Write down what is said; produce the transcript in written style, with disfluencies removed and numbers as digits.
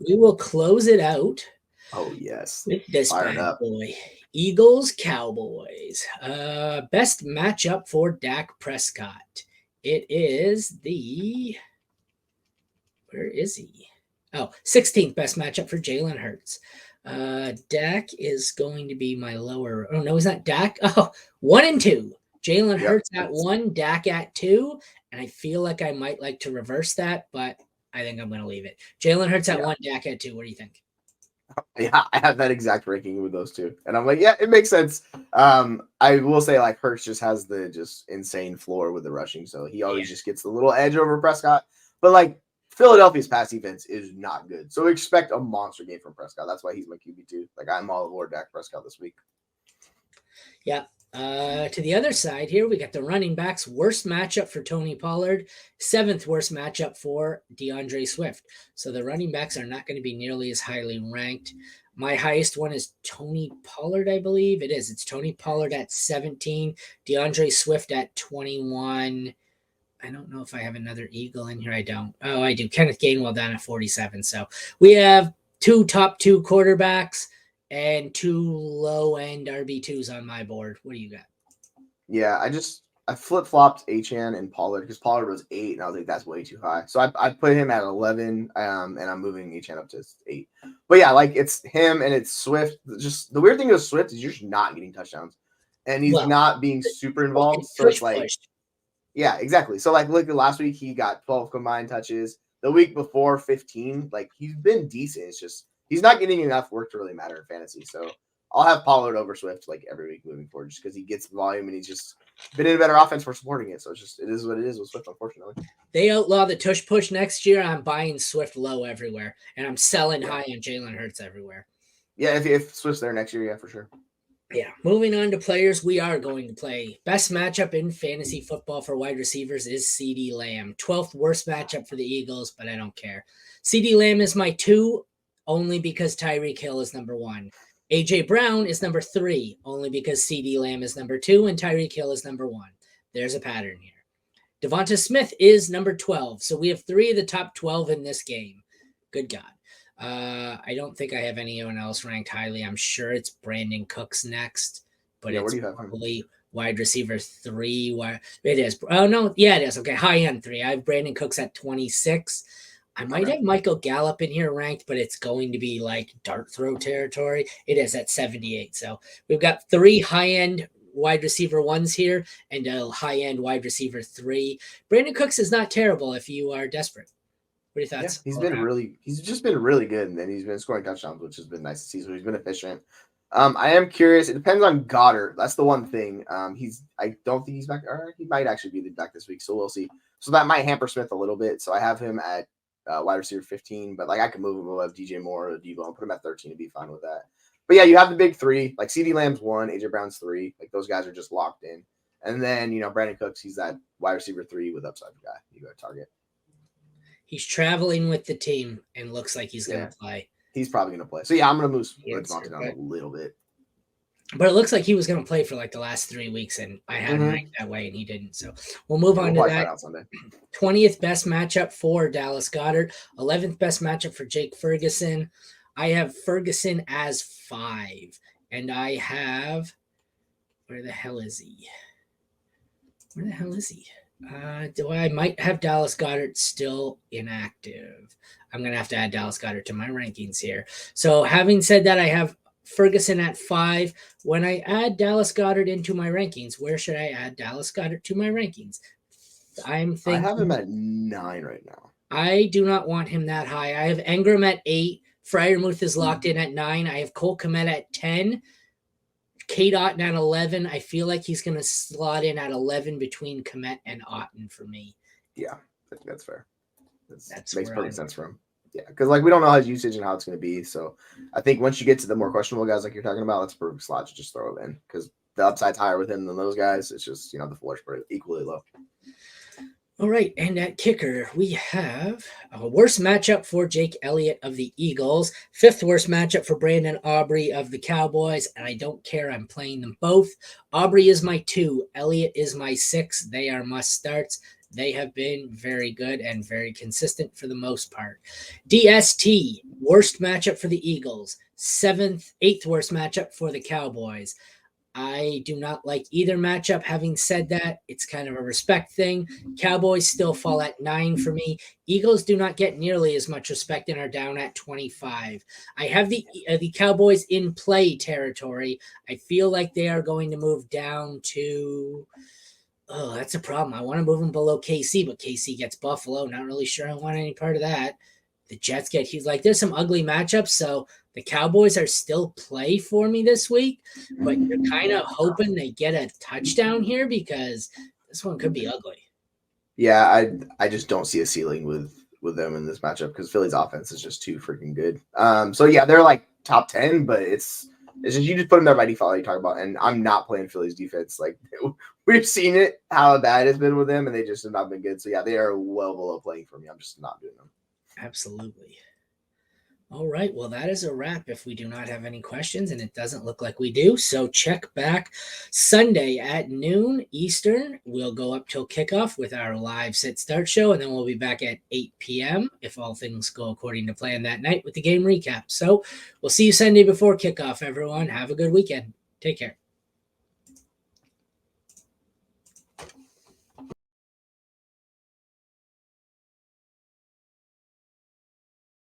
We will close it out Oh yes, with this fired bad up. boy. Eagles, Cowboys. Best matchup for Dak Prescott. It is the where is he? Oh, 16th best matchup for Jalen Hurts. Dak is going to be my lower. Oh, no, he's not Dak. Oh, 1 and 2. Jalen Yep. Hurts at 1, Dak at 2. And I feel like I might like to reverse that, but I think I'm going to leave it. Jalen Hurts at Yeah. 1, Dak at 2. What do you think? Yeah, I have that exact ranking with those two, and I'm like, yeah, it makes sense. I will say like Hurts just has the just insane floor with the rushing, so he Yeah. always just gets the little edge over Prescott. But like Philadelphia's pass defense is not good, so expect a monster game from Prescott. That's why he's my QB2. Like I'm all aboard Dak Prescott this week. Yeah. To the other side here, we got the running backs. Worst matchup for Tony Pollard, seventh worst matchup for DeAndre Swift. So the running backs are not going to be nearly as highly ranked. My highest one is Tony Pollard, I believe. It is. It's Tony Pollard at 17, DeAndre Swift at 21. I don't know if I have another Eagle in here. I don't. Oh, I do. Kenneth Gainwell down at 47. So we have two quarterbacks and two low end RB2s on my board. What do you got? Yeah, I flip flopped Achan and Pollard because Pollard was 8, and I was like, that's way too high. So I put him at 11, and I'm moving Achan up to 8. But yeah, like it's him and it's Swift. Just the weird thing with Swift is you're just not getting touchdowns, and he's Well, not being super involved. So it's push like, push. yeah, exactly. So like, look, last week he got 12 combined touches. The week before 15. Like he's been decent. It's just he's not getting enough work to really matter in fantasy. So I'll have Pollard over Swift like every week moving forward, just because he gets volume and he's just been in a better offense for supporting it. So it's just it is what it is with Swift, unfortunately. They outlaw the tush push next year. I'm buying Swift low everywhere, and I'm selling Yeah, high on Jalen Hurts everywhere. yeah. If Swift's there next year, yeah, for sure. Yeah, moving on to players we are going to play. Best matchup in fantasy football for wide receivers is CD Lamb. 12th worst matchup for the Eagles, but I don't care. CD Lamb is my 2, only because Tyreek Hill is number 1. AJ Brown is number 3, only because CD Lamb is number 2 and Tyreek Hill is number 1. There's a pattern here. Devonta Smith is number 12. So we have 3 of the top 12 in this game. Good God. I don't think I have anyone else ranked highly. I'm sure it's Brandon Cooks next, but Yeah, where it's do you have him? probably wide receiver 3. It is. Oh, no. Yeah, it is. Okay. High end 3. I have Brandon Cooks at 26. I might Okay. have Michael Gallup in here ranked, but it's going to be like dart throw territory. It is at 78. So we've got 3 high end wide receiver 1s here and a high end wide receiver 3. Brandon Cooks is not terrible if you are desperate. What are your Yeah, thoughts all around? he's just been really good, and then he's been scoring touchdowns, which has been nice to see. So he's been efficient. I am curious. It depends on Goddard. That's the one thing. I don't think he's back, or he might actually be back this week. So we'll see. So that might hamper Smith a little bit. So I have him at wide receiver 15, but like I can move him above DJ Moore or Debo and put him at 13 to be fine with that. But yeah, you have the big 3. Like CD Lamb's 1, AJ Brown's 3. Like those guys are just locked in. And then Brandon Cooks, he's that wide receiver 3 with upside guy. You go to target. He's traveling with the team and looks like he's going Yeah, to play. he's probably going to play. So yeah, I'm going to move Answer, Devontae down a but little bit. it looks like he was going to play for like the last 3 weeks, and I had him Mm-hmm. ranked that way, and he didn't. So we'll move Yeah, we'll on to probably that. find out Sunday. 20th best matchup for Dallas Goddard. 11th best matchup for Jake Ferguson. I have Ferguson as 5, and I have where the hell is he? Where the hell is he? Do I might have Dallas Goddard still inactive? I'm going to have to add Dallas Goddard to my rankings here. So, having said that, I have Ferguson at 5. When I add Dallas Goddard into my rankings, where should I add Dallas Goddard to my rankings? I'm I have him thinking at 9 right now. I do not want him that high. I have Engram at 8. Fryermuth is locked in at 9. I have Cole Kmet at 10. Kate Otten at 11. I feel like he's going to slot in at 11 between Komet and Otten for me. Yeah, I think that's fair. That That's makes where perfect I'm. sense for him. Yeah, because like we don't know his usage and how it's going to be. So I think once you get to the more questionable guys like you're talking about, that's a perfect slot to just throw him in because the upside's higher with him than those guys. It's just the floor's pretty equally low. All right, and at kicker, we have a worst matchup for Jake Elliott of the Eagles, 5th worst matchup for Brandon Aubrey of the Cowboys, and I don't care. I'm playing them both. Aubrey is my 2, Elliott is my 6. They are must starts. They have been very good and very consistent for the most part. DST, worst matchup for the Eagles. Eighth worst matchup for the Cowboys. I do not like either matchup. Having said that, it's kind of a respect thing. Cowboys still fall at 9 for me. Eagles do not get nearly as much respect and are down at 25. I have the Cowboys in play territory. I feel like they are going to move down to. Oh, that's a problem. I want to move them below KC, but KC gets Buffalo. Not really sure I want any part of that. The Jets get he's like there's some ugly matchups, so the Cowboys are still play for me this week, but you're kind of hoping they get a touchdown here because this one could be ugly. Yeah, I just don't see a ceiling with them in this matchup because Philly's offense is just too freaking good. So yeah, they're like top 10, but it's just you just put them there by default. Like you talk about, and I'm not playing Philly's defense. Like we've seen it how bad it's been with them, and they just have not been good. So yeah, they are well below playing for me. I'm just not doing them. Absolutely. All right. Well, that is a wrap if we do not have any questions, and it doesn't look like we do. So check back Sunday at noon Eastern. We'll go up till kickoff with our live sit start show, and then we'll be back at 8 p.m. if all things go according to plan that night with the game recap. So we'll see you Sunday before kickoff, everyone. Have a good weekend. Take care.